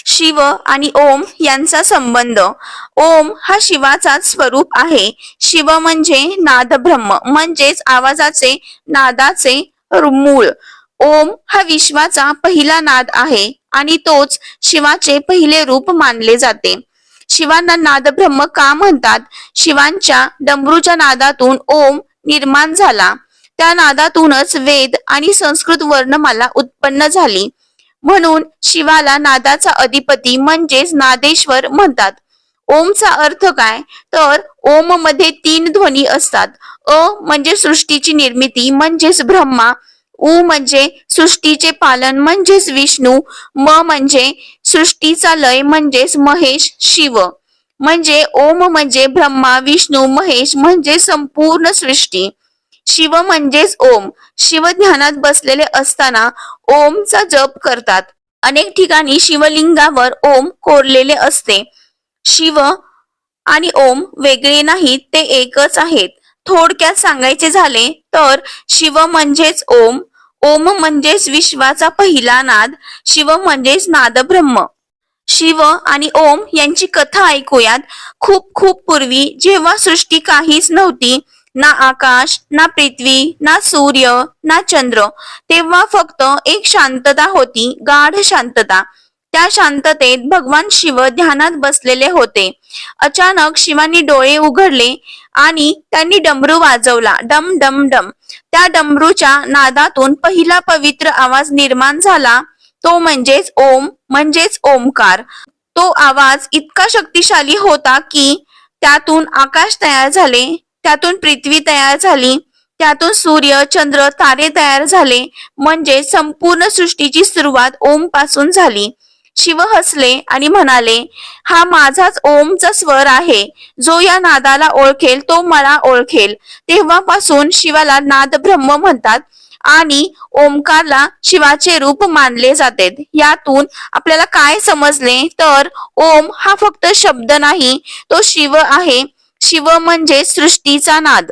शिव आणि ओम यांचा संबंध. ओम हा शिवाचाच स्वरूप आहे. शिव म्हणजे नाद ब्रह्म, म्हणजेच आवाजाचे, नादाचे मूळ. ओम हा विश्वाचा पहिला नाद आहे आणि तोच शिवाचे पहिले रूप मानले जाते. शिवांना नाद ब्रह्म का म्हणतात? शिवांच्या डमरूच्या नादातून ओम निर्माण झाला. त्या नादातूनच वेद आणि संस्कृत वर्णमाला उत्पन्न झाली. म्हणून शिवाला नादाचा अधिपती म्हणजेच नादेश्वर म्हणतात. ओमचा अर्थ काय? तर ओम मध्ये 3 ध्वनी असतात. अ म्हणजे सृष्टीची निर्मिती म्हणजेच ब्रह्मा, उ म्हणजे सृष्टीचे पालन म्हणजेच विष्णू, म म्हणजे सृष्टीचा लय म्हणजेच महेश शिव. म्हणजे ओम म्हणजे ब्रह्मा विष्णू महेश म्हणजे संपूर्ण सृष्टी. शिव म्हणजेच ओम. शिव ध्यानात बसलेले असताना ओमचा जप करतात. अनेक ठिकाणी शिवलिंगावर ओम कोरलेले असते. शिव आणि ओम वेगळे नाहीत, ते एकच आहेत. थोडक्यात सांगायचे झाले तर शिव म्हणजेच ओम, ओम म्हणजेच विश्वाचा पहिला नाद, शिव म्हणजेच नाद ब्रह्म. शिव आणि ओम यांची कथा ऐकूयात. खूप खूप पूर्वी जेव्हा सृष्टी काहीच नव्हती, ना आकाश, ना पृथ्वी, ना सूर्य, ना चंद्र, तेव्हा फक्त एक शांतता होती, गाढ शांतता. त्या शांततेत भगवान शिव ध्यानात बसलेले होते. अचानक शिवांनी डोळे उघडले आणि त्यांनी डमरू वाजवला, डम डम डम. त्या डमरूच्या नादातून पहिला पवित्र आवाज निर्माण झाला, तो म्हणजेच ओम, म्हणजेच ओमकार. तो आवाज इतका शक्तिशाली होता की त्यातून आकाश तयार झाले, त्यातून पृथ्वी तयार झाली, त्यातून सूर्य चंद्र तारे तयार झाले. म्हणजे संपूर्ण सृष्टीची सुरुवात ओम पासून झाली. शिव हसले आणि म्हणाले, हा माझाच ओमचा स्वर आहे. जो या नादाला ओळखेल तो मला ओळखेल. तेव्हापासून शिवाला नाद ब्रह्म म्हणतात आणि ओमकारला शिवाचे रूप मानले जाते. यातून आपल्याला काय समजले तर ओम हा फक्त शब्द नाही, तो शिव आहे. शिव म्हणजे सृष्टीचा नाद.